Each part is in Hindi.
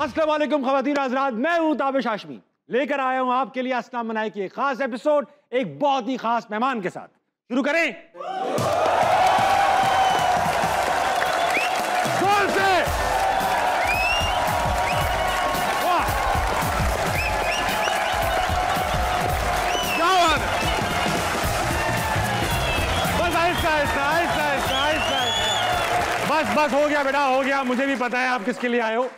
अस्सलाम वालेकुम ख़वातीन हज़रात, मैं हूं ताबिश हाशमी, लेकर आया हूं आपके लिए अस्नाम मनाई की एक खास एपिसोड एक बहुत ही खास मेहमान के साथ। शुरू करें जोर से। वाह, क्या बात है। बस आहिस्ता आहिस्ता आहिस्ता आहिस्ता आहिस्ता आहिस्ता, बस हो गया बेटा, हो गया। मुझे भी पता है आप किसके लिए आए हो।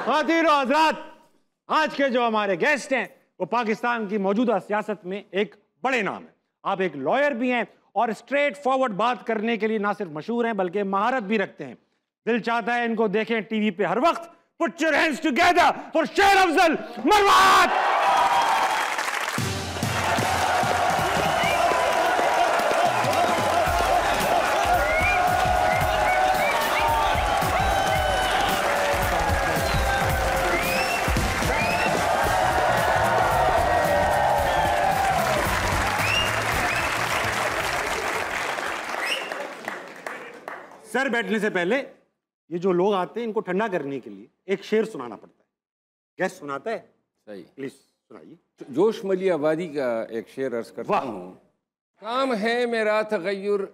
ख़वातीन और हज़रात, आज के जो हमारे गेस्ट हैं वो पाकिस्तान की मौजूदा सियासत में एक बड़े नाम है। आप एक लॉयर भी हैं और स्ट्रेट फॉरवर्ड बात करने के लिए ना सिर्फ मशहूर हैं बल्कि महारत भी रखते हैं। दिल चाहता है इनको देखें टीवी पे हर वक्त। Put your hands together for शेर अफजल मरवात। सर बैठने से पहले ये जो लोग आते हैं इनको ठंडा करने के लिए एक शेर सुनाना पड़ता है। गेस्ट सुनाता है? सही, प्लीज सुनाइए। जोश मली आबादी का एक शेर अर्ज करता हूँ। काम है मेरा तगय्युर,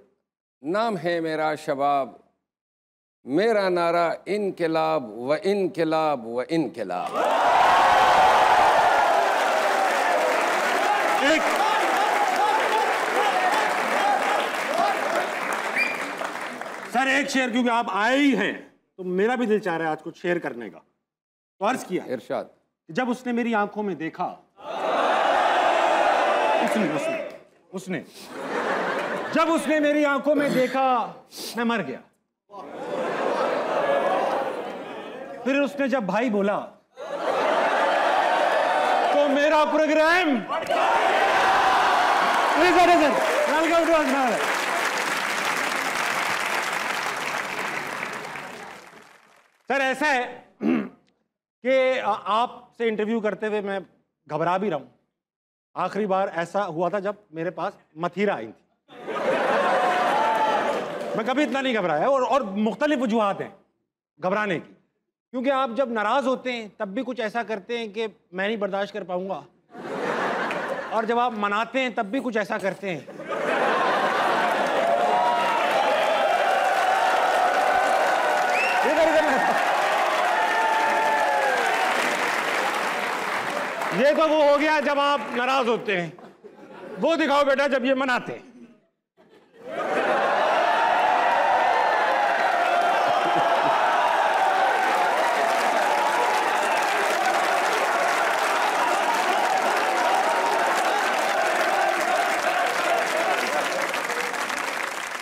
नाम है मेरा शबाब, मेरा नारा इनकलाब व इनकलाब व इनकलाब। सर एक शेर, क्योंकि आप आए ही हैं तो मेरा भी दिल चाह रहा है आज कुछ शेयर करने का। तो अर्ज किया इरशाद। जब उसने मेरी आंखों में देखा, उसने जब उसने मेरी आंखों में देखा मैं मर गया। फिर उसने जब भाई बोला तो मेरा प्रोग्राम सर ऐसा है कि आपसे इंटरव्यू करते हुए मैं घबरा भी रहा हूं। आखिरी बार ऐसा हुआ था जब मेरे पास मथीरा आई थी। मैं कभी इतना नहीं घबराया और मुख्तलिफ वजूहात हैं घबराने की। क्योंकि आप जब नाराज होते हैं तब भी कुछ ऐसा करते हैं कि मैं नहीं बर्दाश्त कर पाऊंगा, और जब आप मनाते हैं तब भी कुछ ऐसा करते हैं। ये तो वो हो गया जब आप नाराज होते हैं, वो दिखाओ बेटा जब ये मनाते हैं।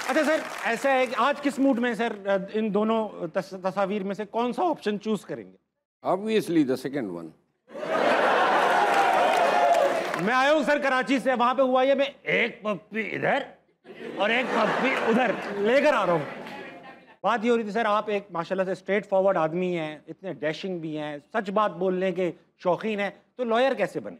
अच्छा सर, ऐसा है कि आज किस मूड में सर इन दोनों तस्वीर में से कौन सा ऑप्शन चूज करेंगे? Obviously the second one. मैं आया हूं सर कराची से, वहां पे हुआ ये मैं एक पप्पी इधर और एक पप्पी उधर लेकर आ रहा हूं। बात ये हो रही थी सर, आप एक माशाल्लाह से स्ट्रेट फॉरवर्ड आदमी हैं, इतने डैशिंग भी हैं, सच बात बोलने के शौकीन हैं, तो लॉयर कैसे बने?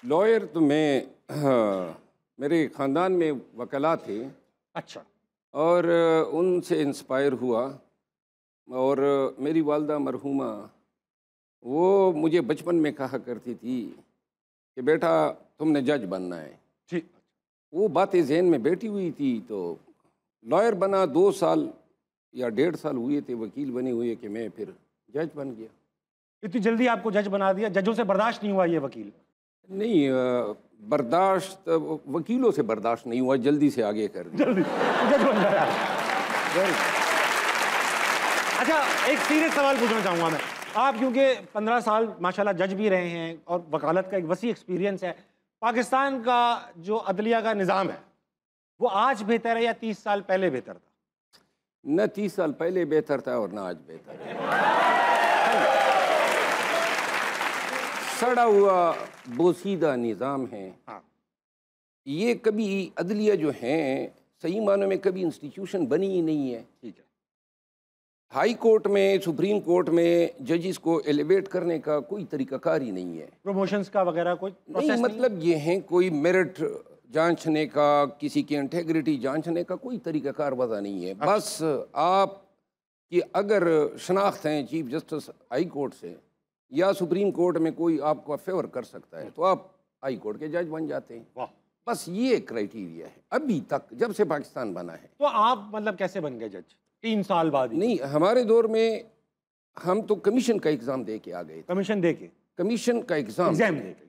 लॉयर तो मेरे ख़ानदान में वकला थे। अच्छा। और उनसे इंस्पायर हुआ। और मेरी वालदा मरहूमा वो मुझे बचपन में कहा करती थी कि बेटा तुमने जज बनना है। ठीक। वो बातें जहन में बैठी हुई थी, तो लॉयर बना। 2 साल या 1.5 साल हुए थे वकील बने हुए कि मैं फिर जज बन गया। इतनी जल्दी आपको जज बना दिया? जजों से बर्दाश्त नहीं हुआ ये वकील? नहीं, बर्दाश्त वकीलों से बर्दाश्त नहीं हुआ, जल्दी से आगे कर दिया। जल्दी जज बन गया। अच्छा, एक सीरियस सवाल पूछना चाहूँगा मैं। आप क्योंकि 15 साल माशाल्लाह जज भी रहे हैं और वकालत का एक वसी एक्सपीरियंस है, पाकिस्तान का जो अदलिया का निज़ाम है वो आज बेहतर है या 30 साल पहले बेहतर था? न 30 साल पहले बेहतर था और न आज बेहतर है। सड़ा हुआ बोसीदा निज़ाम है। हाँ। ये कभी अदलिया जो हैं सही मानों में कभी इंस्टीट्यूशन बनी ही नहीं है। ठीक है। हाई कोर्ट में, सुप्रीम कोर्ट में जजिस को एलिवेट करने का कोई तरीकाकार ही नहीं है। प्रमोशंस का वगैरह कोई नहीं, मतलब ये हैं कोई मेरिट जांचने का, किसी की इंटेग्रिटी जांचने का कोई तरीक़ाकार वज़ा नहीं है। बस आप कि अगर शनाख्त हैं चीफ जस्टिस हाई कोर्ट से या सुप्रीम कोर्ट में कोई आपका फेवर कर सकता है तो आप हाई कोर्ट के जज बन जाते हैं। वाह, बस ये क्राइटेरिया है अभी तक, जब से पाकिस्तान बना है। तो आप मतलब कैसे बन गए जज 3 साल बाद ही? नहीं, हमारे दौर में हम तो कमीशन का एग्ज़ाम दे के आ गए थे। कमीशन दे के? कमीशन का एग्ज़ाम दे के।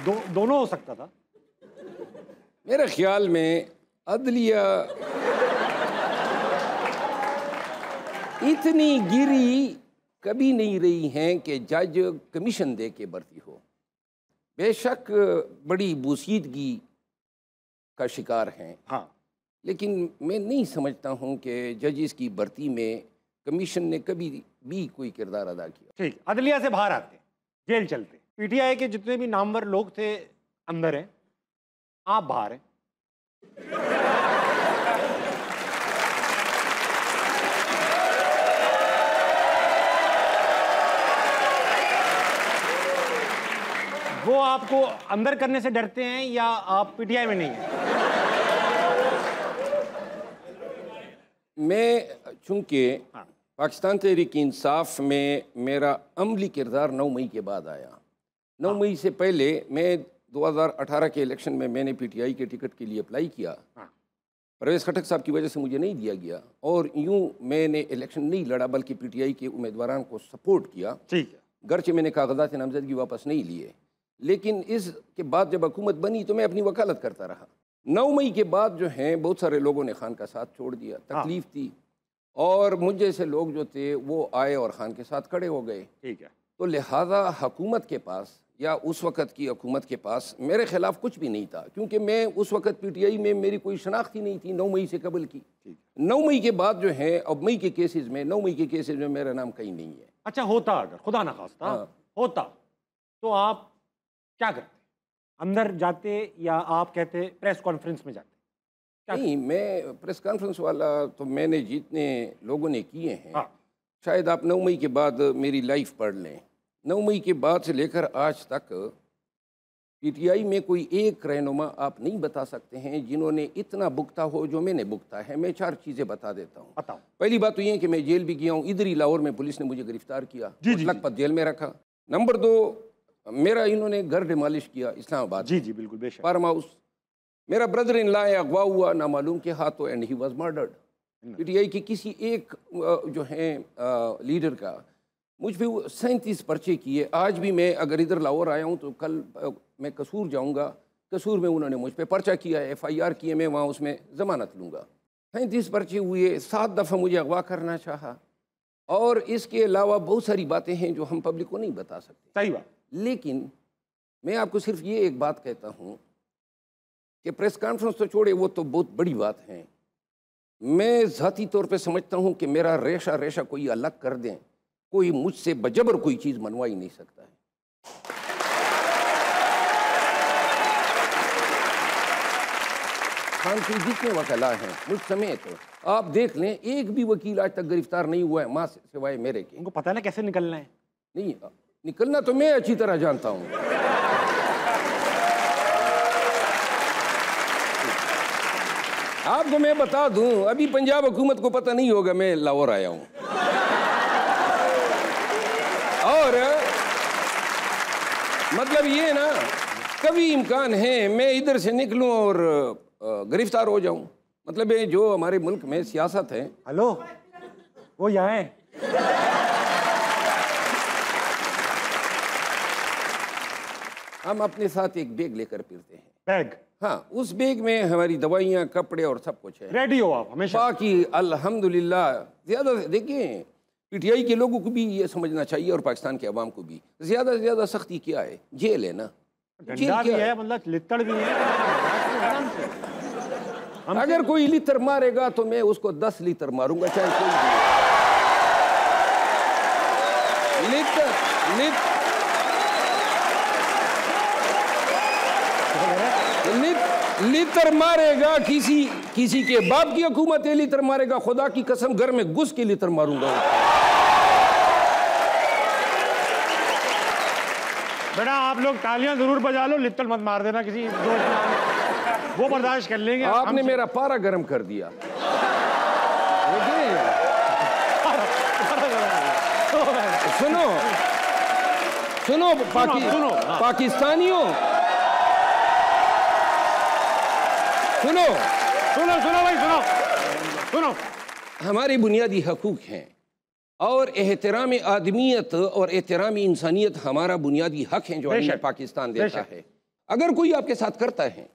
दोनों हो सकता था मेरे ख्याल में। अदलिया इतनी गिरी कभी नहीं रही हैं कि जज कमीशन दे के भर्ती हो। बेशक बड़ी बोसीदगी का शिकार हैं, हाँ, लेकिन मैं नहीं समझता हूं कि जजेस की भर्ती में कमीशन ने कभी भी कोई किरदार अदा किया। ठीक, अदलिया से बाहर आते, जेल चलते, पीटीआई के जितने भी नामवर लोग थे अंदर हैं, आप बाहर हैं। वो आपको अंदर करने से डरते हैं या आप पीटीआई में नहीं हैं? मैं चूंकि पाकिस्तान तहरीक इंसाफ में मेरा अमली किरदार 9 मई के बाद आया। 9 मई से पहले मैं 2018 के इलेक्शन में मैंने पीटीआई के टिकट के लिए अप्लाई किया। परवेज़ खटक साहब की वजह से मुझे नहीं दिया गया और यूं मैंने इलेक्शन नहीं लड़ा बल्कि पीटीआई के उम्मीदवारों को सपोर्ट किया। ठीक है, गरचे मैंने कागजात नामजदगी वापस नहीं लिए, लेकिन इसके बाद जब हुकूमत बनी तो मैं अपनी वकालत करता रहा। 9 मई के बाद जो हैं बहुत सारे लोगों ने खान का साथ छोड़ दिया, तकलीफ थी, और मुझ जैसे लोग जो थे वो आए और खान के साथ खड़े हो गए। ठीक है, तो लिहाजा हुकूमत के पास या उस वक़्त की हुकूमत के पास मेरे ख़िलाफ़ कुछ भी नहीं था, क्योंकि मैं उस वक़्त पीटीआई में मेरी कोई शनाख्त ही नहीं थी 9 मई से कबल की। 9 मई के बाद जो है, अब मई के केसेस में 9 मई के केसेस में मेरा नाम कहीं नहीं है। अच्छा, होता अगर खुदा ना खास्ता होता तो आप क्या करते? अंदर जाते या आप कहते प्रेस कॉन्फ्रेंस में जाते? नहीं, मैं प्रेस कॉन्फ्रेंस वाला तो मैंने जितने लोगों ने किए हैं, शायद आप 9 मई के बाद मेरी लाइफ पढ़ लें। 9 मई के बाद से लेकर आज तक पीटीआई में कोई एक रहनुमा आप नहीं बता सकते हैं जिन्होंने इतना भुगता हो जो मैंने भुगता है। मैं 4 चीज़ें बता देता हूँ। बताओ। पहली बात तो ये है कि मैं जेल भी गया हूँ, इधर ही लाहौर में पुलिस ने मुझे गिरफ्तार किया, लगभग जेल में रखा। नंबर 2, मेरा इन्होंने घर डिमॉलिश किया इस्लामाबाद। जी बिल्कुल, बेशक, फार्म हाउस। मेरा ब्रदर इन लॉ अगवा हुआ नामालूम के हाथों and he was murdered. PTI की किसी एक जो है लीडर का मुझ पे 37 पर्चे किए। आज भी मैं अगर इधर लाहौर आया हूँ तो कल मैं कसूर जाऊँगा, कसूर में उन्होंने मुझ पे पर्चा किया है, FIR किए, मैं वहाँ उसमें ज़मानत लूँगा। 37 पर्चे हुए, 7 दफ़ा मुझे अगवा करना चाहा, और इसके अलावा बहुत सारी बातें हैं जो हम पब्लिक को नहीं बता सकते। सही बात। लेकिन मैं आपको सिर्फ ये एक बात कहता हूँ कि प्रेस कॉन्फ्रेंस तो छोड़े, वो तो बहुत बड़ी बात है। मैं ज़ाती तौर पे समझता हूँ कि मेरा रेशा कोई अलग कर दें, कोई मुझसे बजबर कोई चीज़ मनवा ही नहीं सकता है। खान के जितने वकीला हैं मुझ समेत, आप देख लें, एक भी वकील आज तक गिरफ्तार नहीं हुआ है माँ सिवाय मेरे के। उनको पता है ना कैसे निकलना है? नहीं, निकलना तो मैं अच्छी तरह जानता हूँ। आपको मैं बता दूं, अभी पंजाब हुकूमत को पता नहीं होगा मैं लाहौर आया हूँ, और मतलब ये ना कभी इम्कान है मैं इधर से निकलूं और गिरफ्तार हो जाऊं। मतलब ये जो हमारे मुल्क में सियासत है। हेलो, वो यहाँ है। हम अपने साथ एक बैग लेकर फिरते हैं। बैग? हाँ, उस बैग में हमारी दवाइयाँ, कपड़े और सब कुछ है। रेडी हो आप हमेशा? बाकी अल्हम्दुलिल्लाह। ज़्यादा देखिए, पीटीआई के लोगों को भी ये समझना चाहिए और पाकिस्तान के अवाम को भी, ज़्यादा से ज़्यादा सख्ती क्या है? जेल है ना, डंडा भी है, मतलब लित्तड़ भी है। अगर कोई लितर मारेगा तो मैं उसको 10 लीटर मारूंगा, चाहे कोई लितर मारेगा। किसी के बाप की हुकूमत है, लितर मारेगा, खुदा की कसम घर में घुस के लितर मारूंगा। बेटा आप लोग तालियां जरूर बजा लो, लिट्टल मत मार देना किसी दोस्त में, वो बर्दाश्त कर लेंगे। आपने मेरा पारा गर्म कर दिया। सुनो सुनो पाकिस्तानियों, सुनो सुनो सुनो भाई सुनो सुनो, हमारे बुनियादी हकूक हैं और एहतराम आदमियत और एहतराम इंसानियत हमारा बुनियादी हक है जो हमें पाकिस्तान देता है। अगर कोई आपके साथ करता है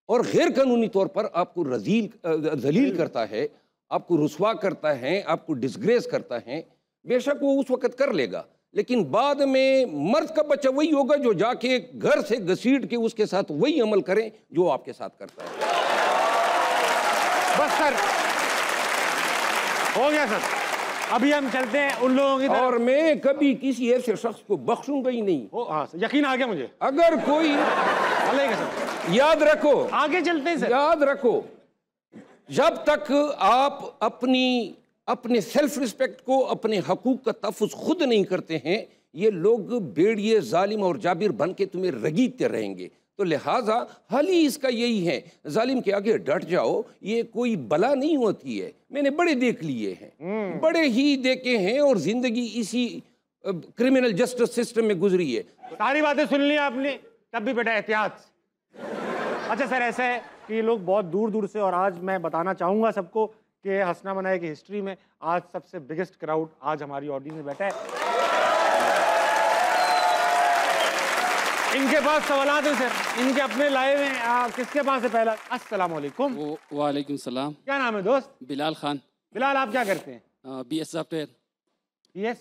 और गैर कानूनी तौर पर आपको जलील करता है, आपको रुसवा करता है, आपको डिसग्रेस करता है, बेशक वो उस वक़्त कर लेगा, लेकिन बाद में मर्द का बच्चा वही होगा जो जाके घर से घसीट के उसके साथ वही अमल करें जो आपके साथ करता है। बस सर, हो गया सर, अभी हम चलते हैं उन लोगों की तरफ। और मैं कभी किसी ऐसे शख्स को बख्शूंगा ही नहीं। हाँ, यकीन आ गया मुझे। अगर कोई सर, याद रखो, आगे चलते हैं सर, याद रखो, जब तक आप अपने सेल्फ रिस्पेक्ट को, अपने हकूक का तहफ़्फ़ुज़ खुद नहीं करते हैं, ये लोग बेड़िए जालिम और जाबिर बन के तुम्हें रगीदते रहेंगे। तो लिहाजा हल ही इसका यही है, जालिम के आगे डट जाओ, ये कोई बला नहीं होती है। मैंने बड़े देख लिए हैं, बड़े ही देखे हैं, और ज़िंदगी इसी क्रिमिनल जस्टिस सिस्टम में गुजरी है। सारी बातें सुन ली आपने, तब भी बेटा एहतियात। अच्छा सर, ऐसा है कि लोग बहुत दूर दूर से, और आज मैं बताना चाहूँगा सबको कि हंसना मनाए की हिस्ट्री में आज सबसे बिगेस्ट क्राउड आज हमारी ऑडियंस में बैठा है। इनके पास सवालात हैं सर, इनके अपने लाए हैं। किसके पास है पहला? अस्सलाम वालेकुम। वालेकुम सलाम। क्या नाम है दोस्त? बिलाल खान। बिलाल, आप क्या करते हैं? BS software. BS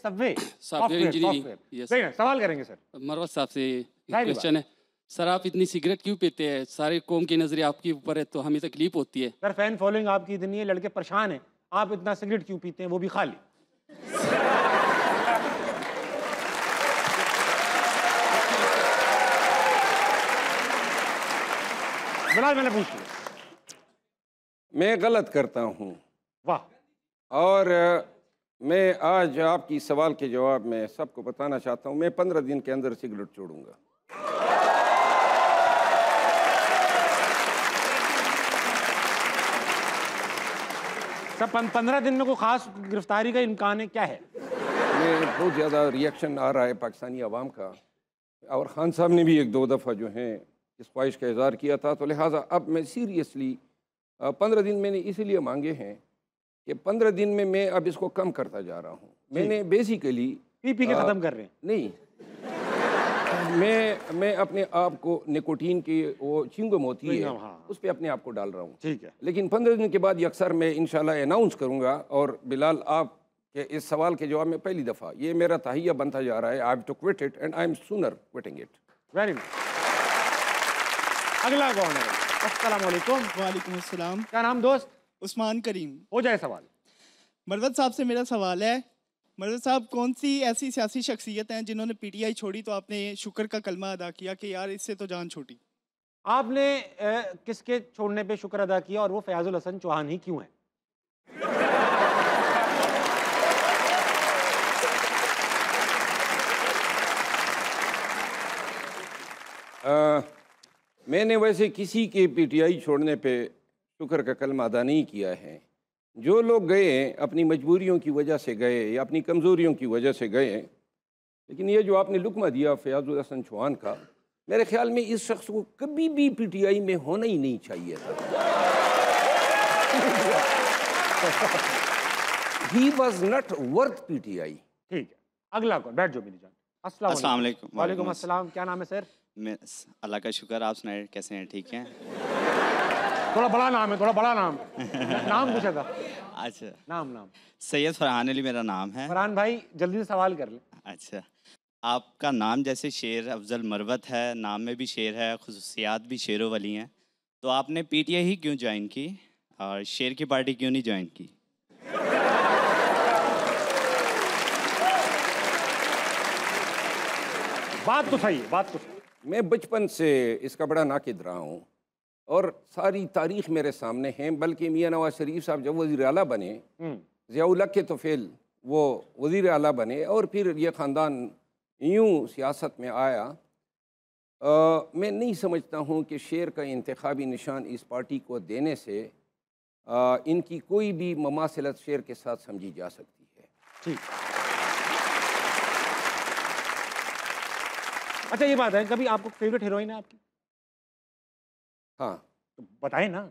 software engineering. सवाल करेंगे सर। मरवत साहब से क्वेश्चन है सर, आप इतनी सिगरेट क्यों पीते हैं? सारे कौम की नजरें आपके ऊपर है तो हमें तकलीफ होती है। सर, फैन फॉलोइंग आपकी इतनी है, लड़के परेशान हैं, आप इतना सिगरेट क्यों पीते हैं, वो भी खाली? बिलाल, मैंने पूछ लिया। मैं गलत करता हूँ। वाह। और मैं आज आपकी सवाल के जवाब में सबको बताना चाहता हूँ, मैं 15 दिन के अंदर सिगरेट छोड़ूंगा। सब 15 दिन में कोई खास गिरफ्तारी का इम्कान है? क्या है? मैं बहुत ज़्यादा रिएक्शन आ रहा है पाकिस्तानी अवाम का, और ख़ान साहब ने भी 1-2 दफ़ा जो है इस ख्वाहिश का इज़हार किया था, तो लिहाजा अब मैं सीरियसली 15 दिन मैंने इसीलिए मांगे हैं कि 15 दिन में मैं अब इसको कम करता जा रहा हूँ। मैंने बेसिकली पी के ख़त्म कर रहे हैं? नहीं, मैं अपने आप को निकोटीन की वो चिंगम होती है, हाँ। उस पर अपने आप को डाल रहा हूँ। ठीक है। लेकिन 15 दिन के बाद ये अक्सर मैं इंशाल्लाह अनाउंस करूँगा। और बिलाल, आप के इस सवाल के जवाब में पहली दफ़ा ये मेरा तहिया बनता जा रहा है। I have to quit it and I am sooner quitting it. Very good. अगला कौन है? अस्सलाम वालेकुम। वालेकुम अस्सलाम। क्या नाम दोस्त? उस्मान करीम। हो जाए सवाल। मरवत साहब से मेरा सवाल है, मरवत साहब कौन सी ऐसी सियासी शख्सियत हैं जिन्होंने PTI छोड़ी तो आपने शुक्र का कलमा अदा किया कि यार इससे तो जान छोटी? आपने किसके छोड़ने पे शुक्र अदा किया, और वो फयाजुल हसन चौहान ही क्यों है? मैंने वैसे किसी के PTI छोड़ने पे शुक्र का कलमा अदा नहीं किया है। जो लोग गए अपनी मजबूरियों की वजह से गए या अपनी कमज़ोरियों की वजह से गए, लेकिन ये जो आपने लुकमा दिया फयाजुल हसन चौहान का, मेरे ख्याल में इस शख्स को कभी भी PTI में होना ही नहीं चाहिए था। He was not worth PTI। ठीक है, अगला कौन? बैठ जाओ मेरी जान। अस्सलाम वालेकुम। वालेकुम अस्सलाम। क्या नाम है सर? मैं अल्लाह का शुक्र, आप सुनाए कैसे हैं? ठीक हैं? थोड़ा बड़ा नाम है, थोड़ा बड़ा नाम। नाम पूछा था। अच्छा, नाम सैयद फरहान अली मेरा नाम है। फरहान भाई, जल्दी से सवाल कर ले। अच्छा, आपका नाम जैसे शेर अफजल मरवत है, नाम में भी शेर है, खुसूसियात भी शेरों वाली हैं, तो आपने PTI ही क्यों ज्वाइन की और शेर की पार्टी क्यों नहीं ज्वाइन की? बात तो सही है, बात तो सही। मैं बचपन से इसका बड़ा नाकिद रहा हूँ और सारी तारीख मेरे सामने है। बल्कि मियाँ नवाज शरीफ साहब जब वज़ीर आला बने, ज़ियाउल हक के तो फेल वो वज़ीर आला बने, और फिर ये ख़ानदान यूँ सियासत में आया मैं नहीं समझता हूँ कि शेर का इंतखाबी निशान इस पार्टी को देने से इनकी कोई भी ममासिलत शेर के साथ समझी जा सकती है। ठीक। अच्छा ये बात है, कभी आपको फेवरेट हीरोइन है आपकी? हाँ तो बताएं ना,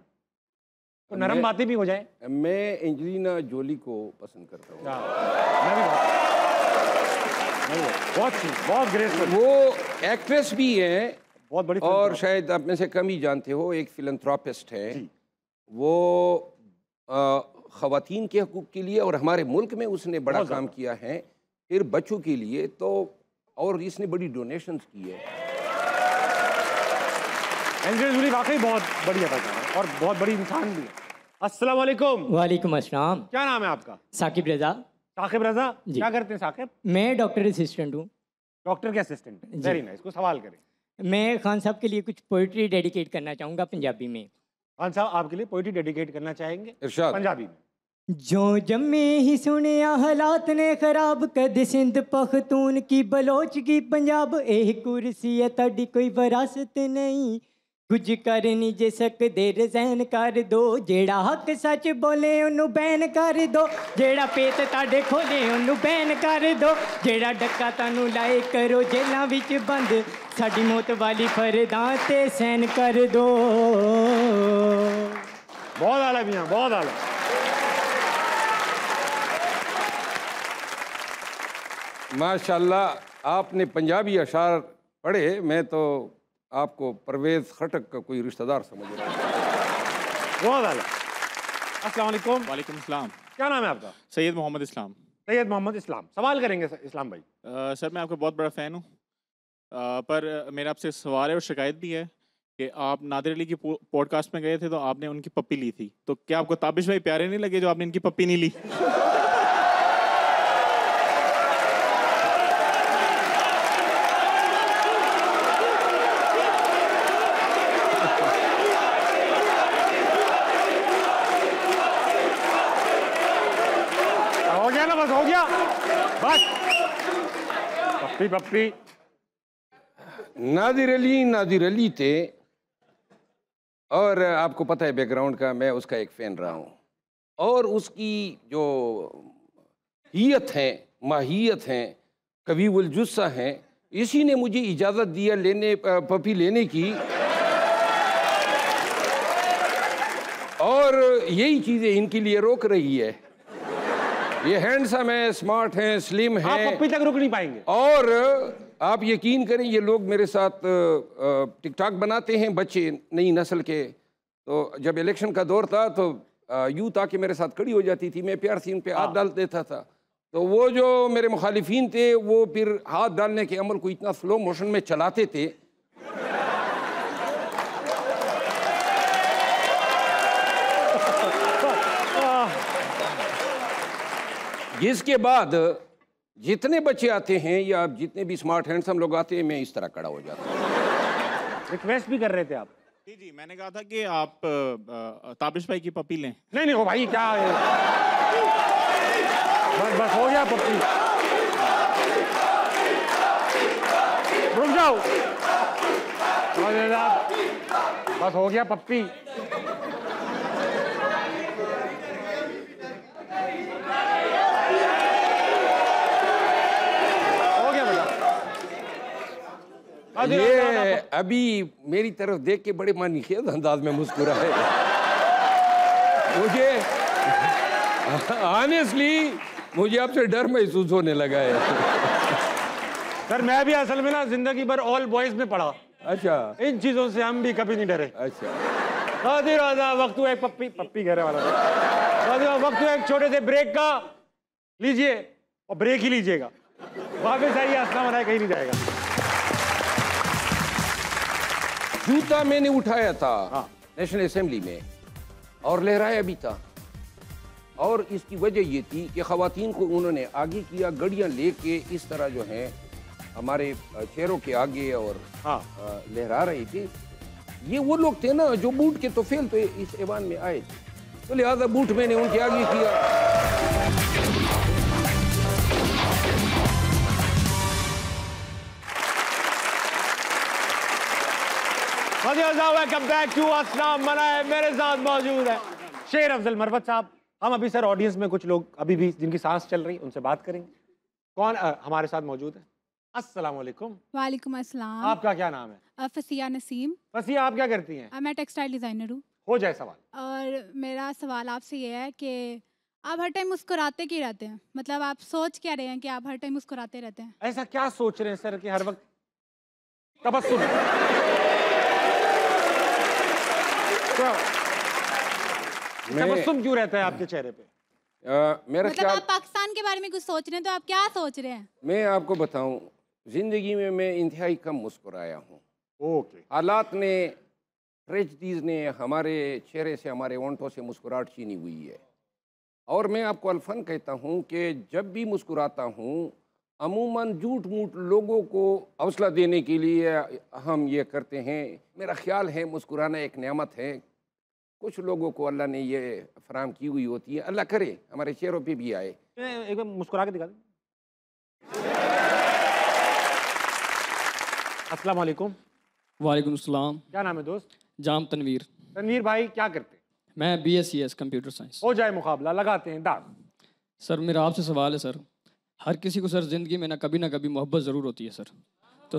तो नरम बातें भी हो जाए। मैं एंजेलिना जोली को पसंद करता हूँ। मैं भी बहुत ग्रेसफुल। वो एक्ट्रेस भी है, बहुत बड़ी, और शायद आप में से कम ही जानते हो, एक फिलंथ्रोपिस्ट है। वो ख़वातीन के हकूक़ के लिए और हमारे मुल्क में उसने बड़ा काम किया है, फिर बच्चों के लिए तो, और इसने बड़ी डोनेशंस की है। एंजेलिना जोली वाकई बहुत बढ़िया था और बहुत बड़ी इंसान भी है। अस्सलाम वालेकुम। वालेकुम अस्सलाम। क्या नाम है आपका? साकिब रजा। साकिब रजा, क्या करते हैं साकिब? मैं डॉक्टर असिस्टेंट हूँ। डॉक्टर के असिस्टेंट? Very nice. कुछ सवाल करें। मैं खान साहब के लिए कुछ पोइट्री डेडिकेट करना चाहूँगा पंजाबी में। खान साहब आपके लिए पोइट्री डेडिकेट करना चाहेंगे पंजाबी में? जो जम्मे ही सुनिया हालात ने खराब, कद सिंध पख्तून की बलोच की पंजाब, एह कुर्सी है ताड़ी कोई विरासत नहीं, कुछ कर नहीं जे सकदे रज़ैन कर दो, जेड़ा हक सच बोले उन्नू बैन कर दो, जेड़ा पेत ताड़े खोले उन्नू बैन कर दो, जेड़ा डक्का तानू लाए करो जेलां विच बंद, साडी मौत वाली फरदां ते सहन कर दो। बहुत आला मियां, बहुत आला। माशाल्लाह आपने पंजाबी अशार पढ़े, मैं तो आपको परवेज़ खटक का कोई रिश्तेदार समझ रहा हूँ। बहुत आला। अस्सलाम वालेकुम। वालेकुम सलाम। क्या नाम है आपका? सैयद मोहम्मद इस्लाम। सैयद मोहम्मद इस्लाम। सवाल करेंगे इस्लाम भाई। सर मैं आपका बहुत बड़ा फ़ैन हूँ, पर मेरा आपसे सवाल है और शिकायत भी है कि आप नादिर अली की पॉडकास्ट में गए थे तो आपने उनकी पप्पी ली थी, तो क्या आपको ताबिश भाई प्यारे नहीं लगे जो आपने इनकी पप्पी नहीं ली? हो गया बस। पप्पी पप्पी। नादिर अली थे, और आपको पता है बैकग्राउंड का, मैं उसका एक फ़ैन रहा हूँ, और उसकी जो हियत है, माहियत है, कवीउल जुस्सा है, इसी ने मुझे इजाज़त दिया पप्पी लेने की, और यही चीज़ें इनके लिए रोक रही है। ये हैंडसम है, स्मार्ट हैं, स्लिम हैं, आप पप्पी तक रुक नहीं पाएंगे। और आप यकीन करें, ये लोग मेरे साथ टिकटॉक बनाते हैं, बच्चे नई नस्ल के, तो जब इलेक्शन का दौर था तो यूथ आके मेरे साथ खड़ी हो जाती थी, मैं प्यार से इन पे हाथ डाल देता था, तो वो जो मेरे मुखालिफिन थे वो फिर हाथ डालने के अमल को इतना स्लो मोशन में चलाते थे जिसके बाद जितने बच्चे आते हैं या जितने भी स्मार्ट हैंडसम लोग आते हैं, मैं इस तरह खड़ा हो जाता हूँ। रिक्वेस्ट भी कर रहे थे आप? जी, मैंने कहा था कि आप ताबिश भाई की पप्पी लें। नहीं हो भाई, क्या है? बस हो गया पप्पी। रुक जाओ, बस हो गया पप्पी। ये अभी मेरी तरफ देख के बड़े मानीखेज अंदाज में मुस्कुराए। मुझे ऑनेस्टली मुझे आपसे डर महसूस होने लगा है। सर मैं भी असल में ना जिंदगी भर ऑल बॉयज में पढ़ा। अच्छा, इन चीजों से हम भी कभी नहीं डरे। अच्छा, वक्त हुआ एक पप्पी कहने वाला, वक्त हुआ एक छोटे से ब्रेक का, लीजिए और ब्रेक ही लीजिएगा, वापस आइए, अस्सलाम वालेकुम, कहीं नहीं जाएगा। जूता मैंने उठाया था नेशनल असेंबली में और लहराया भी था, और इसकी वजह ये थी कि ख़वातीन को उन्होंने आगे किया, गड़ियां लेके इस तरह जो है हमारे चेहरों के आगे और लहरा रहे थे। ये वो लोग थे ना जो बूट के तो फेल तो इस ऐवान में आए थे, तो लिहाजा बूट मैंने उनके आगे किया। वेलकम बैक टू अस्सलाम मनाए। मेरे साथ मौजूद है शेर अफजल मरवत साहब। हम अभी सर ऑडियंस में कुछ लोग अभी भी जिनकी सांस चल रही उनसे बात करेंगे। कौन हमारे साथ मौजूद है? अस्सलाम वालेकुम। वालेकुम अस्सलाम। आपका क्या नाम है? फसिया नसीम। फसिया, आप क्या करती हैं? मैं टेक्सटाइल डिज़ाइनर हूँ। हो जाए सवाल। और मेरा सवाल आपसे ये है कि आप हर टाइम मुस्कुराते क्यों रहते हैं? मतलब आप सोच क्या रहे हैं कि आप हर टाइम मुस्कुराते रहते हैं? ऐसा क्या सोच रहे हैं सर कि हर वक्त तबस्सुम? तबस्सुम क्यों रहता है आपके चेहरे पे? मेरा मतलब आप पाकिस्तान के बारे में कुछ सोच रहे हैं तो आप क्या सोच रहे हैं? मैं आपको बताऊं, जिंदगी में मैं इंतहाई कम मुस्कुराया हूँ। ओके। हालात ने, ट्रेजिडीज ने हमारे चेहरे से, हमारे होंठों से मुस्कुराहट छीनी हुई है। और मैं आपको अल्फन कहता हूँ कि जब भी मुस्कुराता हूँ अमूमन झूठ मूठ लोगों को हौसला देने के लिए हम ये करते हैं। मेरा ख्याल है मुस्कुराना एक नेमत है, कुछ लोगों को अल्लाह ने ये फराम की हुई होती है। अल्लाह करे हमारे चेहरों पे भी आए। एक बार मुस्कुरा के दिखा दें। अस्सलाम वालेकुम। वालेकुम सलाम। क्या नाम है दोस्त? जाम तनवीर। तनवीर भाई क्या करते हैं? मैं BSc कंप्यूटर साइंस। हो जाए मुकाबला, लगाते हैं दाग। सर मेरा आपसे सवाल है सर, हर किसी को सर ज़िंदगी में ना कभी मोहब्बत ज़रूर होती है सर। तो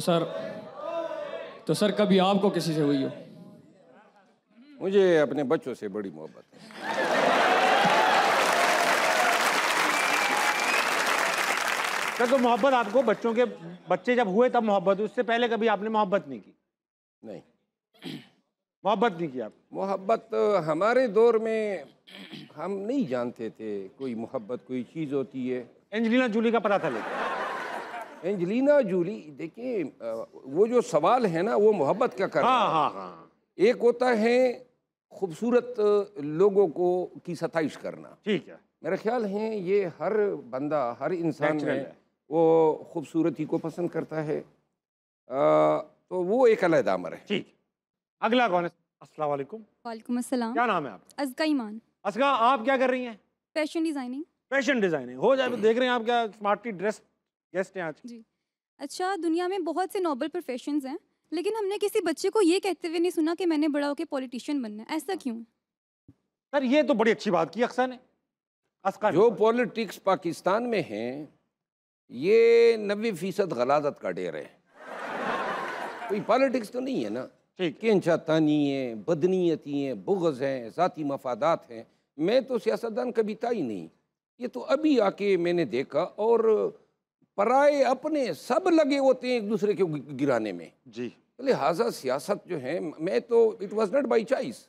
सर कभी आपको किसी से हुई हो? मुझे अपने बच्चों से बड़ी मोहब्बत है। सर तो मोहब्बत आपको बच्चों के बच्चे जब हुए तब मोहब्बत हुई, उससे पहले कभी आपने मोहब्बत नहीं की? नहीं, मोहब्बत नहीं की आप? मोहब्बत हमारे दौर में हम नहीं जानते थे कोई मोहब्बत कोई चीज़ होती है। एंजेलिना जूली का पता था लेकिन। एंजेलिना जूली, देखिए वो जो सवाल है ना, वो मोहब्बत क्या कर रहा है। हाँ। एक होता है खूबसूरत लोगों को की सताइश करना, ठीक है। मेरा ख्याल है ये हर बंदा, हर इंसान में वो खूबसूरती को पसंद करता है। तो वो एक अलग अमर है। ठीक। अगला कौन है? अस्सलाम वालेकुम। वालेकुम अस्सलाम। क्या नाम है आपका? अज़का ईमान। अस्का, आप क्या कर रही हैं? Fashion designing. Fashion designing. हो जाए। देख रहे हैं आप क्या स्मार्टली ड्रेस गेस्ट हैं आज। जी। अच्छा, दुनिया में बहुत से नोबल प्रोफेशंस हैं, लेकिन हमने किसी बच्चे को ये कहते हुए नहीं सुना कि मैंने बड़ा होकर पॉलिटिशियन बनना है। ऐसा क्यों? सर ये तो बड़ी अच्छी बात की अस्का ने। जो पॉलिटिक्स पाकिस्तान में है ये 90% गलाजत का ढेर है। कोई पॉलिटिक्स तो नहीं है ना। केंचातानी है, बदनीयती है, बुग़्ज़ हैं, ज़ाती मफादात हैं। मैं तो सियासतदान कभी था ही नहीं। ये तो अभी आके मैंने देखा। और पराए अपने सब लगे होते हैं एक दूसरे के गिराने में। जी। लिहाजा सियासत जो है, मैं तो it was not by choice.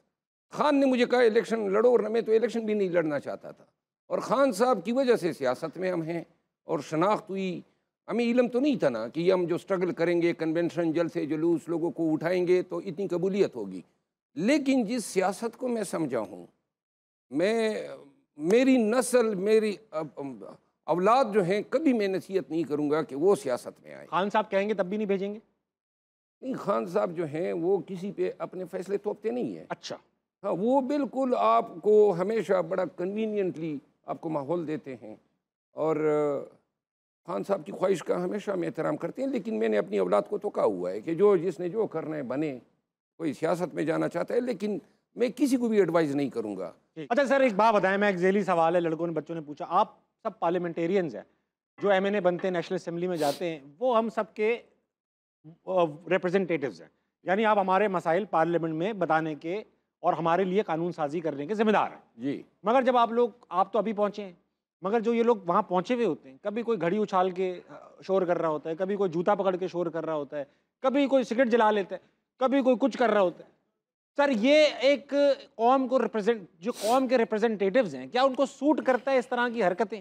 Khan ने मुझे कहा इलेक्शन लड़ो, और मैं तो इलेक्शन भी नहीं लड़ना चाहता था। और खान साहब की वजह से सियासत में हम हैं और शनाख्त हुई। हमें इल्म तो नहीं था ना कि हम जो स्ट्रगल करेंगे, कन्वेंशन, जलसे जुलूस, लोगों को उठाएंगे तो इतनी कबूलियत होगी। लेकिन जिस सियासत को मैं समझा हूँ, मेरी नस्ल, मेरी औलाद जो हैं, कभी मैं नसीहत नहीं करूँगा कि वो सियासत में आए। खान साहब कहेंगे तब भी नहीं भेजेंगे? नहीं, खान साहब जो हैं वो किसी पे अपने फैसले थोपते नहीं हैं। अच्छा। हाँ, वो बिल्कुल आपको हमेशा बड़ा कन्वीनियंटली आपको माहौल देते हैं। और खान साहब की ख्वाहिश का हमेशा हम एहतराम करते हैं। लेकिन मैंने अपनी औलाद को तो कहा हुआ है कि जिसने जो करना है बने। कोई सियासत में जाना चाहता है, लेकिन मैं किसी को भी एडवाइस नहीं करूँगा। अच्छा सर, एक बात बताएं, मैं एक ज़ेली सवाल है, लड़कों ने बच्चों ने पूछा। आप सब पार्लियामेंटेरियंस हैं, जो MNA बनते हैं, नेशनल असेंबली में जाते हैं, वो हम सब के रिप्रेजेंटेटिव्स हैं। यानी आप हमारे मसाइल पार्लियामेंट में बताने के और हमारे लिए कानून साजी करने के जिम्मेदार हैं। जी। मगर जब आप तो अभी पहुँचे हैं, मगर जो ये लोग वहाँ पहुँचे हुए होते हैं, कभी कोई घड़ी उछाल के शोर कर रहा होता है, कभी कोई जूता पकड़ के शोर कर रहा होता है, कभी कोई सिगरेट जला लेता है, कभी कोई कुछ कर रहा होता है। सर ये एक कौम को जो कौम के रिप्रेजेंटेटिव्स हैं, क्या उनको सूट करता है इस तरह की हरकतें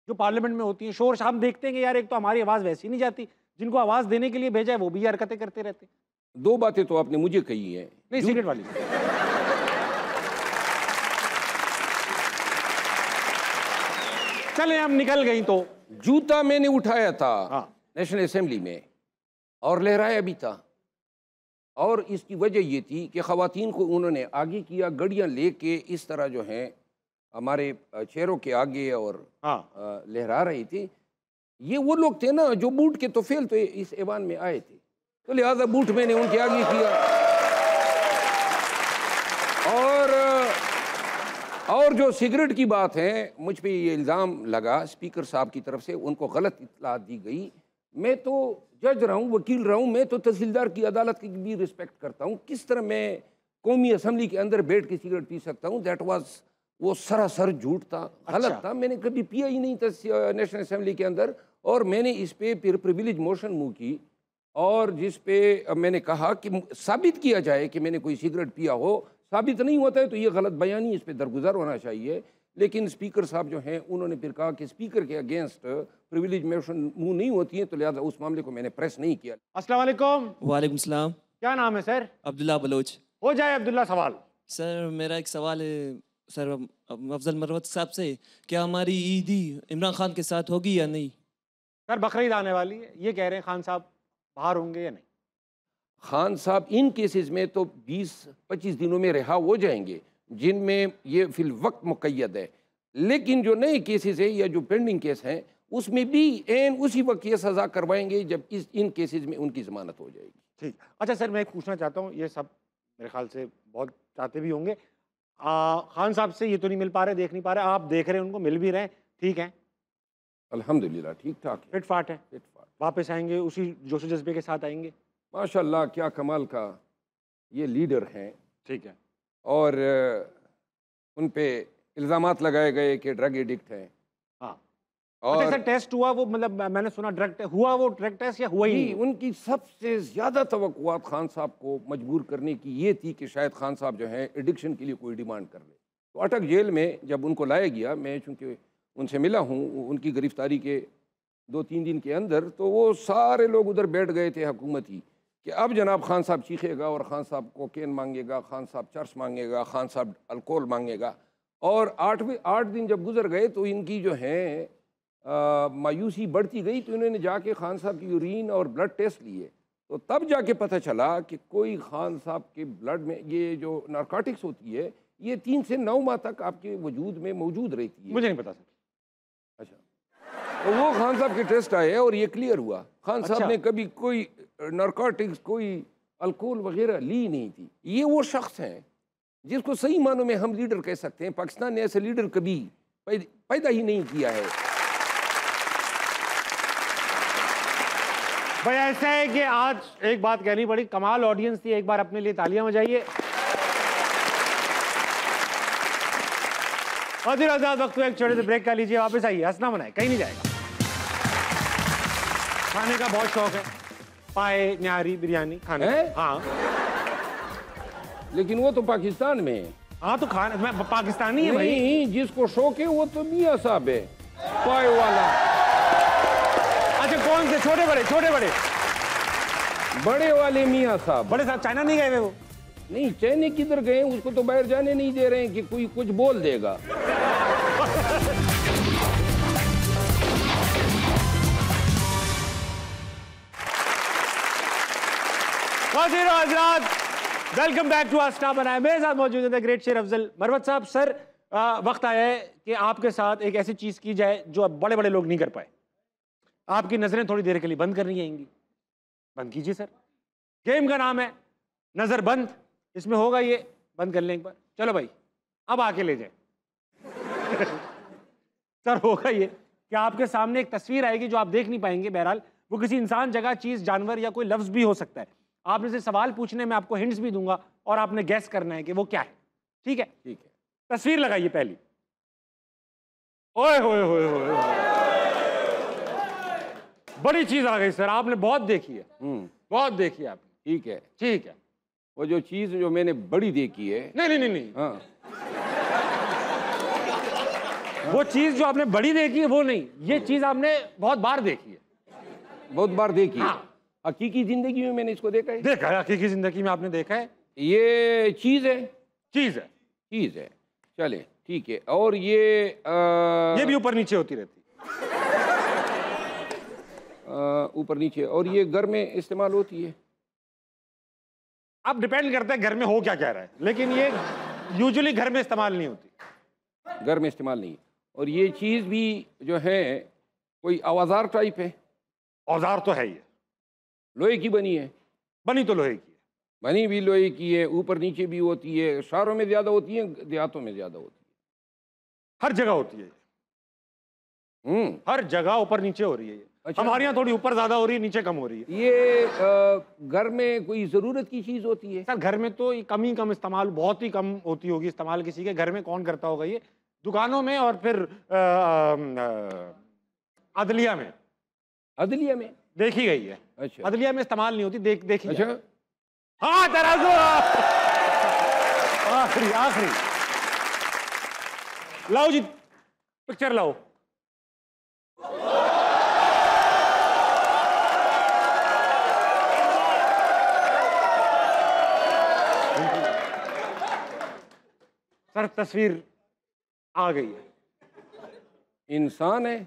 जो पार्लियामेंट में होती हैं? शोर हम देखते हैं कि यार, एक तो हमारी आवाज़ वैसी नहीं जाती, जिनको आवाज़ देने के लिए भेजा है वो भी हरकतें करते रहते हैं। दो बातें तो आपने मुझे कही है। नहीं, सिगरेट वाली। चले हम निकल गई। तो जूता मैंने उठाया था नेशनल असेंबली में और लहराया भी था। और इसकी वजह ये थी कि ख़वातीन को उन्होंने आगे किया, गड़ियाँ लेके इस तरह जो हैं हमारे चेहरों के आगे और लहरा रही थी। ये वो लोग थे ना जो बूट के तोफेल तो इस ऐवान में आए थे, तो लिहाजा बूट मैंने उनके आगे किया। और जो सिगरेट की बात है, मुझ पे ये इल्ज़ाम लगा स्पीकर साहब की तरफ से, उनको गलत इत्तला दी गई। मैं तो जज रहा हूँ, वकील रहा हूँ, मैं तो तहसीलदार की अदालत की भी रिस्पेक्ट करता हूँ। किस तरह मैं कौमी असम्बली के अंदर बैठ के सिगरेट पी सकता हूँ? दैट वाज, वो सरासर झूठ था, गलत था। मैंने कभी पिया ही नहीं था नेशनल असम्बली के अंदर। और मैंने इस पे फिर प्रिविलेज मोशन मूव की, और जिस पे मैंने कहा कि साबित किया जाए कि मैंने कोई सिगरेट पिया हो। साबित नहीं होता है तो ये गलत बयानी, इस पे दरगुजर होना चाहिए। लेकिन स्पीकर साहब जो हैं, उन्होंने फिर कहा कि स्पीकर के अगेंस्ट प्रिविलेज मोशन मूव नहीं होती है, तो लिहाजा उस मामले को मैंने प्रेस नहीं किया। अस्सलाम वालेकुम। वालेकुम सलाम। क्या नाम है सर? अब्दुल्ला बलोच। हो जाए अब्दुल्ला सवाल। सर मेरा एक सवाल है सर अफजल मरवत साहब से, क्या हमारी ईदी इमरान खान के साथ होगी या नहीं? सर बकरीद आने वाली है, ये कह रहे हैं खान साहब बाहर होंगे या नहीं? खान साहब इन केसेस में तो 20-25 दिनों में रिहा हो जाएंगे, जिनमें ये फिल वक्त मुक़य्यद है। लेकिन जो नए केसेस है या जो पेंडिंग केस हैं, उसमें भी एन उसी वक्त ये सज़ा करवाएंगे जब इन केसेस में उनकी ज़मानत हो जाएगी। ठीक। अच्छा सर, मैं पूछना चाहता हूँ, ये सब मेरे ख्याल से बहुत चाहते भी होंगे, खान साहब से ये तो नहीं मिल पा रहे, देख नहीं पा रहे, आप देख रहे हैं उनको, मिल भी रहे हैं, ठीक है? अल्हम्दुलिल्लाह ठीक ठाक है, फिट फाट है, फिट फाट। वापस आएंगे उसी जोश जज्बे के साथ आएंगे? माशाल्लाह, क्या कमाल का ये लीडर हैं। ठीक है। और उन पे इल्ज़ामात लगाए गए कि ड्रग एडिक्ट हैं। हाँ। और अच्छा सर, टेस्ट हुआ वो, मतलब मैंने सुना ड्रग हुआ, वो ड्रग टेस्ट या हुआ ही नहीं? उनकी सबसे ज़्यादा तवक्कुआत खान साहब को मजबूर करने की ये थी कि शायद खान साहब जो हैं एडिक्शन के लिए कोई डिमांड कर ले। तो अटक जेल में जब उनको लाया गया, मैं चूँकि उनसे मिला हूँ उनकी गिरफ्तारी के 2-3 दिन के अंदर, तो वो सारे लोग उधर बैठ गए थे हुकूमत ही, कि अब जनाब खान साहब चीखेगा और खान साहब कोकेन मांगेगा, खान साहब चर्स मांगेगा, खान साहब अल्कोहल मांगेगा। और 8 दिन जब गुजर गए तो इनकी जो है मायूसी बढ़ती गई। तो इन्होंने जाके खान साहब की यूरिन और ब्लड टेस्ट लिए, तो तब जाके पता चला कि कोई खान साहब के ब्लड में ये जो नारकोटिक्स होती है, ये 3 से 9 माह तक आपके वजूद में मौजूद रहती है। मुझे नहीं पता सर। अच्छा, तो वो खान साहब के टेस्ट आए और ये क्लियर हुआ, खान साहब ने कभी कोई नारकोटिक्स, कोई अल्कोहल वगैरह ली नहीं थी। ये वो शख्स हैं जिसको सही मानों में हम लीडर कह सकते हैं। पाकिस्तान ने ऐसे लीडर कभी पैदा ही नहीं किया है। भाई ऐसा है कि आज एक बात कहनी पड़ी, कमाल ऑडियंस थी, एक बार अपने लिए तालियां बजाइए। और आजाद वक्त एक छोटे से ब्रेक का लीजिए, वापस आइए, हंसना मनाए, कहीं नहीं जाएगा। खाने का बहुत शौक है, पाए, न्यारी, बिरयानी खाने। हाँ, लेकिन वो तो पाकिस्तान में है। हाँ तो खाना मैं पाकिस्तानी है भाई। नहीं, जिसको शौक है वो तो मियाँ साहब है, पाए वाला। अच्छा, कौन से? छोटे बड़े? छोटे बड़े? बड़े वाले मियाँ साहब। बड़े साहब चाइना नहीं गए वो? नहीं, चाइना किधर गए, उसको तो बाहर जाने नहीं दे रहे हैं कि कोई कुछ बोल देगा। हज़रात, वेलकम बैक टू आस्था बनाए। मेरे साथ मौजूद है ग्रेट शेर अफजल मरवत साहब। सर, वक्त आया है कि आपके साथ एक ऐसी चीज़ की जाए जो अब बड़े बड़े लोग नहीं कर पाए। आपकी नज़रें थोड़ी देर के लिए बंद करनी आएंगी, बंद कीजिए सर। गेम का नाम है नज़र बंद, इसमें होगा ये, बंद कर लें एक बार। चलो भाई, अब आके ले जाए। सर, होगा ये कि आपके सामने एक तस्वीर आएगी जो आप देख नहीं पाएंगे। बहरहाल वो किसी इंसान, जगह, चीज़, जानवर या कोई लफ्ज़ भी हो सकता है। आपने से सवाल पूछने में आपको हिंट्स भी दूंगा और आपने गैस करना है कि वो क्या है। ठीक है? ठीक है। तस्वीर लगाइए पहली। ओए होए होए होए, बड़ी चीज आ गई सर, आपने बहुत देखी है। बहुत देखी है आपने। ठीक है, ठीक है। वो जो चीज जो मैंने बड़ी देखी है। नहीं नहीं नहीं नहीं, हाँ, वो चीज जो आपने बड़ी देखी है वो नहीं, ये चीज आपने बहुत बार देखी है। बहुत बार देखी है। हाँ। हकीकी जिंदगी में मैंने इसको देखा है। देखा है, हकीकी जिंदगी में आपने देखा है। ये चीज है। चीज है। चीज है, चले ठीक है। और ये भी ऊपर नीचे होती रहती, ऊपर नीचे। और ये घर में इस्तेमाल होती है। अब डिपेंड करता है घर में हो क्या कह रहा है, लेकिन ये यूजुअली घर में इस्तेमाल नहीं होती। घर में इस्तेमाल नहीं। और ये चीज भी जो है कोई औजार टाइप है। औजार तो है, ये लोहे की बनी है। बनी तो लोहे की है। बनी भी लोहे की है, ऊपर नीचे भी होती है, शहरों में ज़्यादा होती है, देहातों में ज़्यादा होती हर जगह होती है, हर जगह ऊपर नीचे हो रही है। अच्छा। हमारे यहाँ थोड़ी ऊपर ज्यादा हो रही है, नीचे कम हो रही है। ये घर में कोई ज़रूरत की चीज़ होती है? सर घर में तो ये कम ही कम इस्तेमाल, बहुत ही कम होती होगी इस्तेमाल किसी के घर में, कौन करता होगा ये? दुकानों में और फिर अदलिया में। अदलिया में देखी गई है। अच्छा। अदलिया में इस्तेमाल नहीं होती, देखी। अच्छा। हाँ तराजू आखिरी आखिरी लाओ जी, पिक्चर लाओ। सर तस्वीर आ गई है। इंसान है?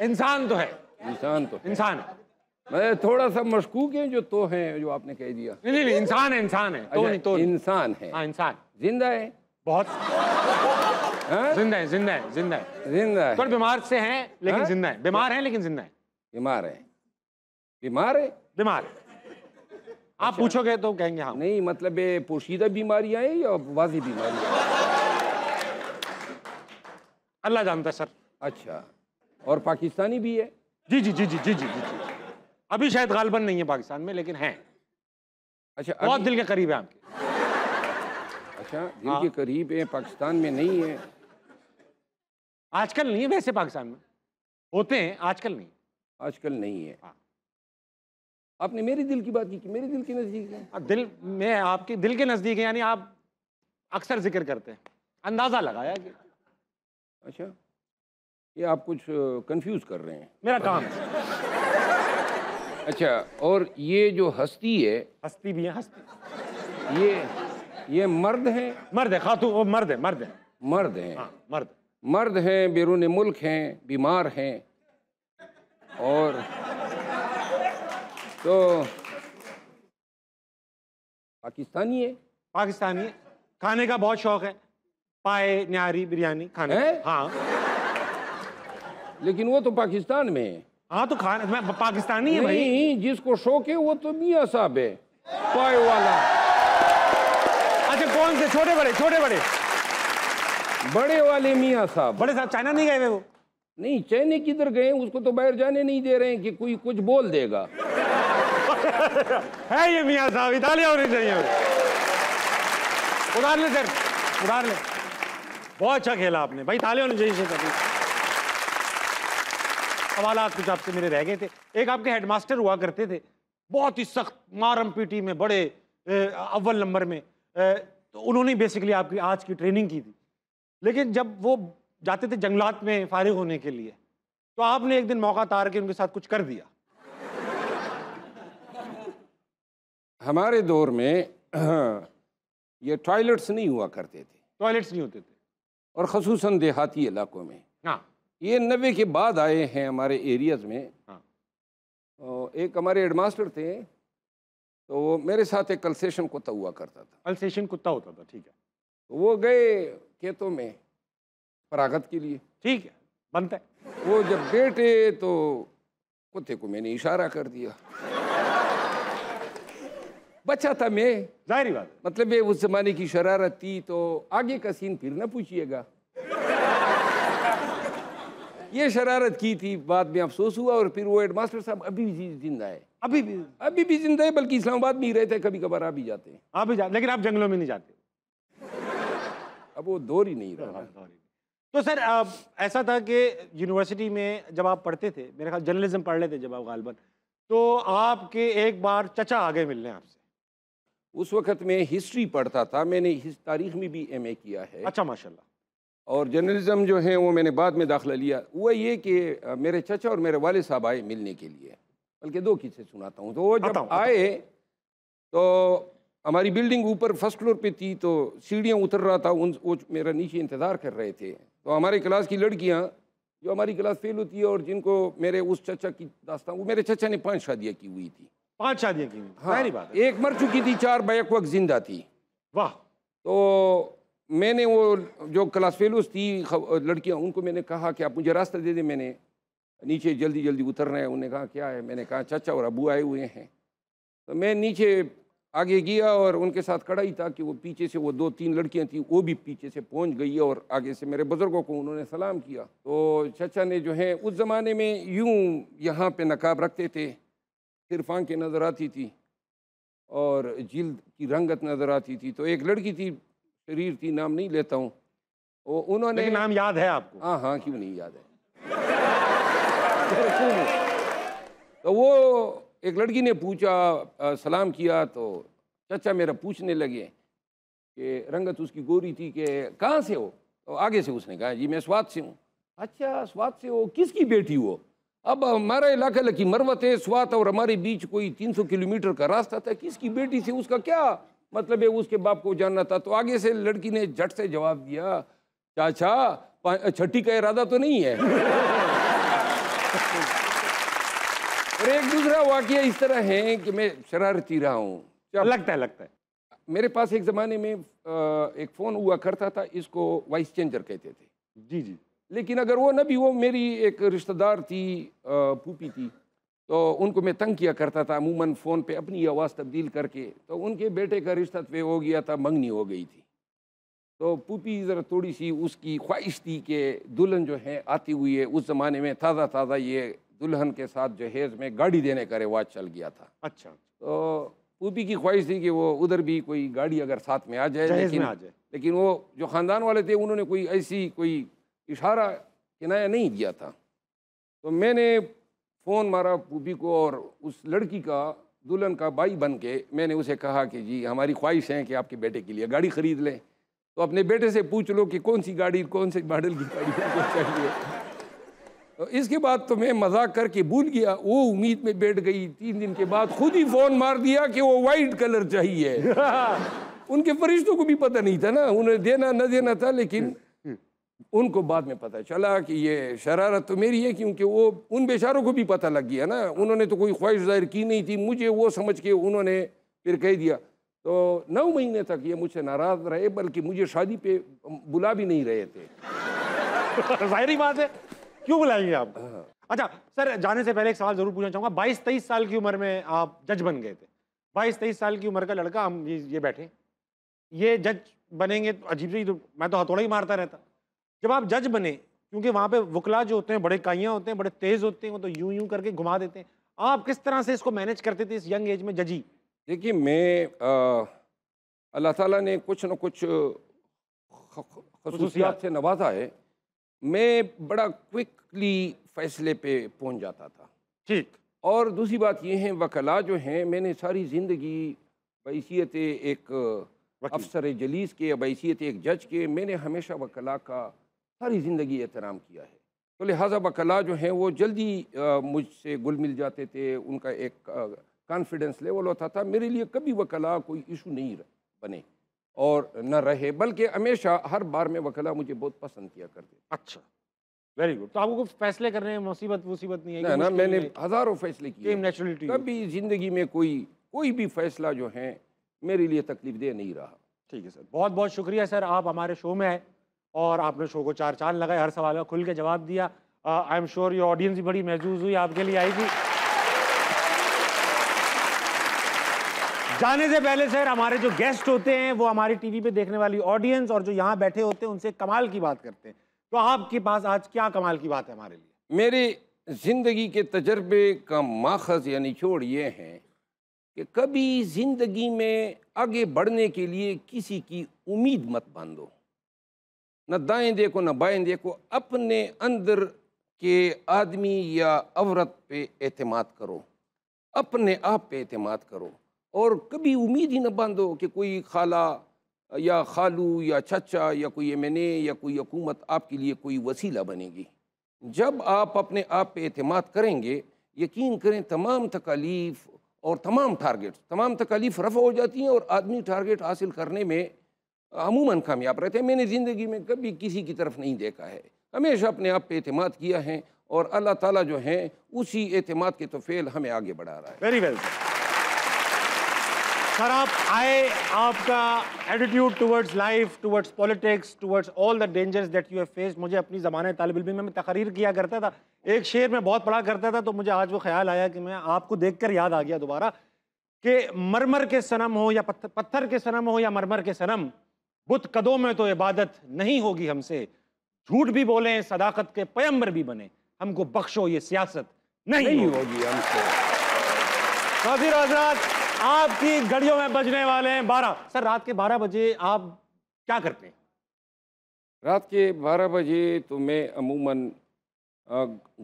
इंसान तो है, इंसान तो है। इंसान है। मैं थोड़ा सा मशकूक है जो तो है, जो आपने कह दिया। नहीं, इंसान है, इंसान है। तो अच्छा, नहीं, तो इंसान है। हाँ इंसान। जिंदा है? बहुत। हाँ? जिंदा है, जिंदा है, जिंदा है, जिंदा है। थोड़े बीमार से हैं लेकिन हाँ? जिंदा है। बीमार हैं लेकिन जिंदा है। बीमार है? बीमार है? बीमार। आप पूछोगे तो कहेंगे हाँ। नहीं मतलब ये पोशीदा बीमारियां हैं या वाजी बीमारियां? अल्लाह जानता है सर। अच्छा, और पाकिस्तानी भी है? जी जी जी जी जी जी जी। अभी शायद गालिबन नहीं है पाकिस्तान में, लेकिन है। अच्छा, बहुत दिल के करीब है आपके। अच्छा, दिल के करीब है, पाकिस्तान में नहीं है। आजकल नहीं है, वैसे पाकिस्तान में होते हैं, आजकल नहीं। आजकल नहीं है। आपने मेरे दिल की बात की कि मेरे दिल के नजदीक है। दिल में आपके दिल के नजदीक है, यानी आप अक्सर जिक्र करते हैं, अंदाजा लगाया कि। अच्छा, ये आप कुछ कंफ्यूज कर रहे हैं। मेरा काम है। अच्छा, और ये जो हस्ती है? हस्ती भी है, हस्ती। ये मर्द हैं? मर्द है, खातून, वो मर्द है, मर्द है। मर्द हैं? हाँ, मर्द। मर्द हैं, बैरून मुल्क हैं, बीमार हैं, और तो पाकिस्तानी है? पाकिस्तानी है, खाने का बहुत शौक है, पाए, न्यारी, बिरयानी खाने। हाँ, लेकिन वो तो पाकिस्तान में है। हाँ तो खाना पाकिस्तानी है भाई। नहीं, जिसको शौक है वो तो मियाँ साहब है, पाए वाला। अच्छा, कौन से? छोटे बड़े? छोटे बड़े? बड़े वाले मियाँ साहब। बड़े साहब चाइना नहीं गए वे? वो नहीं, चाइना किधर गए? उसको तो बाहर जाने नहीं दे रहे हैं कि कोई कुछ बोल देगा। है ये मियाँ साहब, इतालिया होनी चाहिए। उधार ले सर, उधार ले। बहुत अच्छा खेला आपने भाई, तालियां होनी चाहिए। सवालात कुछ आपसे मेरे रह गए थे। एक आपके हेडमास्टर हुआ करते थे, बहुत ही सख्त, मारम पीटी में, बड़े अव्वल नंबर में। तो उन्होंने बेसिकली आपकी आज की ट्रेनिंग की थी, लेकिन जब वो जाते थे जंगलात में फारिग होने के लिए, तो आपने एक दिन मौका तार के उनके साथ कुछ कर दिया। हमारे दौर में ये टॉयलेट्स नहीं हुआ करते थे। टॉयलेट्स नहीं होते थे, और ख़ुसूसन देहाती इलाकों में। हाँ, ये 90 के बाद आए हैं हमारे एरियाज़ में। हाँ। एक हमारे हेडमास्टर थे, तो वो मेरे साथ एक अल्सेशन कुत्ता हुआ करता था। अल्सेशन कुत्ता होता था, ठीक है। तो वो गए खेतों में फरागत के लिए। ठीक है, बनता है। वो जब बैठे तो कुत्ते को मैंने इशारा कर दिया। बच्चा था मैं, जाहिर बात, मतलब ये उस जमाने की शरारत थी। तो आगे का सीन फिर ना पूछिएगा। ये शरारत की थी, बाद में अफसोस हुआ। और फिर वो हेडमास्टर साहब अभी भी जिंदा है। अभी भी जिंदा है, बल्कि इस्लामाबाद में ही रहते हैं, कभी कभार आ भी जाते हैं। आ भी जाते, लेकिन आप जंगलों में नहीं जाते। अब वो दौर ही नहीं रहा। तो सर ऐसा था कि यूनिवर्सिटी में जब आप पढ़ते थे, मेरे ख्याल जर्नलिज्म पढ़ लेते जब आप गालिबन, तो आपके एक बार चचा आगे मिलने आपसे। उस वक़्त मैं हिस्ट्री पढ़ता था, मैंने तारीख़ में भी MA किया है। अच्छा, माशाल्लाह। और जर्नलिज़्म जो है वो मैंने बाद में दाखिला लिया। हुआ ये कि मेरे चचा और मेरे वाले साहब आए मिलने के लिए, बल्कि दो किस्से सुनाता हूँ। तो वो जब आए तो हमारी बिल्डिंग ऊपर फर्स्ट फ्लोर पे थी, तो सीढ़ियाँ उतर रहा था, वो मेरा नीचे इंतज़ार कर रहे थे। तो हमारे क्लास की लड़कियाँ, जो हमारी क्लास फेल होती है और जिनको मेरे उस चचा की दास्तान, वो मेरे चचा ने 5 शादियाँ की हुई थी। 5 शादियाँ की? हाँ, बात है। एक मर चुकी थी, 4 बैक वक्त जिंदा थी। वाह। तो मैंने वो जो क्लास फेलोज थी लड़कियां, उनको मैंने कहा कि आप मुझे रास्ता दे दें। मैंने नीचे जल्दी जल्दी उतर रहे हैं। उन्होंने कहा क्या है? मैंने कहा चाचा और अबू आए हुए हैं। तो मैं नीचे आगे गया और उनके साथ खड़ा ही था कि वो पीछे से वो 2-3 लड़कियां थी, वो भी पीछे से पहुंच गई और आगे से मेरे बुज़ुर्गों को उन्होंने सलाम किया। तो चाचा ने जो है, उस ज़माने में यूं यहाँ पे नकाब रखते थे, सिर्फ आंखें नज़र आती थी और जिल्द की रंगत नज़र आती थी। तो एक लड़की थी, शरीर थी, नाम नहीं लेता हूँ, वो उन्होंने। लेकिन नाम याद है आपको? हाँ हाँ, क्यों नहीं याद है। तो वो एक लड़की ने पूछा, सलाम किया, तो चाचा मेरा पूछने लगे कि रंगत उसकी गोरी थी कि कहाँ से हो? तो आगे से उसने कहा जी मैं स्वात से हूँ। अच्छा स्वात से हो, किसकी बेटी हो? अब हमारा इलाका लकी मरवत है, स्वात और हमारे बीच कोई 300 किलोमीटर का रास्ता था, किसकी बेटी से उसका क्या मतलब है, उसके बाप को जानना था। तो आगे से लड़की ने झट से जवाब दिया, चाचा छठी का इरादा तो नहीं है। और एक दूसरा वाकया इस तरह है कि मैं शरारती रहा हूँ। लगता है मेरे पास एक ज़माने में एक फ़ोन हुआ करता था, इसको वॉइस चेंजर कहते थे। जी जी। लेकिन अगर वो न भी, वो मेरी एक रिश्तेदार थी, फूफी थी, तो उनको मैं तंग किया करता था अमूमन फ़ोन पे अपनी आवाज़ तब्दील करके। तो उनके बेटे का रिश्ता तय हो गया था, मंगनी हो गई थी। तो फूफी ज़रा थोड़ी सी उसकी ख्वाहिश थी कि दुल्हन जो है आती हुई है, उस ज़माने में ताज़ा ये दुल्हन के साथ जहेज़ में गाड़ी देने का रिवाज चल गया था। अच्छा। तो फूफी की ख्वाहिश थी कि वो उधर भी कोई गाड़ी अगर साथ में आ जाए, लेकिन वो जो ख़ानदान वाले थे उन्होंने कोई ऐसी कोई इशारा किनाया नहीं दिया था। तो मैंने फ़ोन मारा फूफी को और उस लड़की का, दुल्हन का भाई बन के मैंने उसे कहा कि जी हमारी ख्वाहिश है कि आपके बेटे के लिए गाड़ी ख़रीद लें, तो अपने बेटे से पूछ लो कि कौन सी गाड़ी, कौन से मॉडल की गाड़ी चाहिए। तो इसके बाद तो मैं मजाक करके भूल गया, वो उम्मीद में बैठ गई। 3 दिन के बाद खुद ही फ़ोन मार दिया कि वो वाइट कलर चाहिए। उनके फरिश्तों को भी पता नहीं था ना, उन्हें देना न देना था, लेकिन उनको बाद में पता चला कि ये शरारत तो मेरी है, क्योंकि वो उन बेचारों को भी पता लग गया ना। उन्होंने तो कोई ख्वाहिश जाहिर की नहीं थी, मुझे वो समझ के उन्होंने फिर कह दिया। तो 9 महीने तक ये मुझसे नाराज़ रहे, बल्कि मुझे शादी पे बुला भी नहीं रहे थे। जाहिर बात है, क्यों बुलाएंगे आप? अच्छा सर, जाने से पहले एक सवाल जरूर पूछना चाहूँगा। 22-23 साल की उम्र में आप जज बन गए थे। 22-23 साल की उम्र का लड़का, हम ये बैठे, ये जज बनेंगे तो अजीब से, तो मैं तो हथौड़ा ही मारता रहता। जब आप जज बने, क्योंकि वहाँ पे वकला जो होते हैं बड़े काइयाँ होते हैं, बड़े तेज़ होते हैं, वो तो यूं करके घुमा देते हैं। आप किस तरह से इसको मैनेज करते थे इस यंग एज में जजी? देखिए, मैं अल्लाह ताला ने कुछ न कुछ ख़ुसूसियात से नवाजा है। मैं बड़ा क्विकली फ़ैसले पे पहुंच जाता था। ठीक। और दूसरी बात ये है, वकला जो हैं, मैंने सारी ज़िंदगी बैसियत एक अफसर जलीस के या बैसियत एक जज के, मैंने हमेशा वकला का सारी ज़िंदगी एहतराम किया है। तो लिहाजा वकला जो हैं वो जल्दी मुझसे गुल मिल जाते थे, उनका एक कॉन्फिडेंस लेवल होता था। मेरे लिए कभी वकला कोई इशू नहीं बने और न रहे, बल्कि हमेशा हर बार में वकला मुझे बहुत पसंद किया करते। अच्छा, वेरी गुड। तो आपको फैसले करने में मुसीबत नहीं है? ना, मैंने हज़ारों फैसले किए। नेचुरलिटी, कभी ज़िंदगी में कोई भी फैसला जो है मेरे लिए तकलीफ दे नहीं रहा। ठीक है सर, बहुत बहुत शुक्रिया सर, आप हमारे शो में आए और आपने शो को 4 चांद लगाए, हर सवाल का खुल के जवाब दिया। आई एम श्योर ये ऑडियंस भी बड़ी महजूज हुई, आपके लिए आएगी। जाने से पहले सर, हमारे जो गेस्ट होते हैं वो हमारी टीवी पे देखने वाली ऑडियंस और जो यहाँ बैठे होते हैं उनसे कमाल की बात करते हैं। तो आपके पास आज क्या कमाल की बात है हमारे लिए? मेरे ज़िंदगी के तजर्बे का माखज़ या निचोड़ ये है कि कभी ज़िंदगी में आगे बढ़ने के लिए किसी की उम्मीद मत बांधो, न दाएं देखो न बाएं देखो, अपने अंदर के आदमी या औरत पे एतमाद करो, अपने आप पे एतमाद करो, और कभी उम्मीद ही न बांधो कि कोई खाला या खालू या चचा या कोई MNA या कोई हुकूमत आपके लिए कोई वसीला बनेगी। जब आप अपने आप पे एतमाद करेंगे, यकीन करें तमाम तकालीफ और तमाम तकालीफ रफ़ा हो जाती हैं और आदमी टारगेट हासिल करने में अमूमन कामयाब रहते हैं। मैंने ज़िंदगी में कभी किसी की तरफ नहीं देखा है, हमेशा अपने आप पे एतमाद किया है और अल्लाह ताला जो है उसी एतमाद के तोफ़ेल हमें आगे बढ़ा रहा है। वेरी वेल सर आप आए, आपका attitude towards life, towards politics, towards all the dangers that you have faced, मुझे अपनी ज़माने तालिब इल्म में तकरीर किया करता था, एक शेर में बहुत पढ़ा करता था, तो मुझे आज वो ख्याल आया कि मैं आपको देखकर याद आ गया दोबारा कि मरमर के सनम हो या पत्थर के सनम हो या मरमर के सनम, बुत कदों में तो इबादत नहीं होगी हमसे, झूठ भी बोलें सदाकत के पैगंबर भी बने, हमको बख्शो ये सियासत नहीं होगी हमसे। नाज़रीन हज़रात, आपकी घड़ियों में बजने वाले हैं 12। सर रात के 12 बजे आप क्या करते हैं? रात के 12 बजे तो मैं अमूमन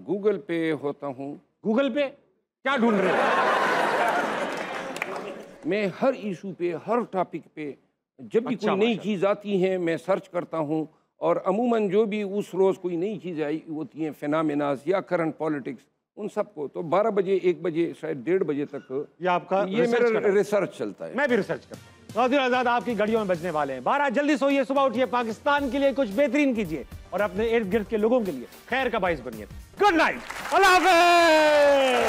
गूगल पे होता हूँ। गूगल पे क्या ढूंढ रहे हैं? मैं हर इशू पे, हर टॉपिक पे जब भी अच्छा, कोई नई चीज़ आती है मैं सर्च करता हूँ, और अमूमन जो भी उस रोज़ कोई नई चीज़ आई होती हैं, फिनोमेनास या करंट पॉलिटिक्स, उन सबको तो 12 बजे 1 बजे शायद 1:30 बजे तक ये मेरा रिसर्च चलता है। मैं भी रिसर्च करता हूँ। नाज़रीन आज़ाद, आपकी घड़ियों में बजने वाले हैं 12। जल्दी सोइए, सुबह उठिए, पाकिस्तान के लिए कुछ बेहतरीन कीजिए और अपने इर्द गिर्द के लोगों के लिए खैर का बाइस बनिए। गुड नाइट, अल्लाह हाफ़िज़।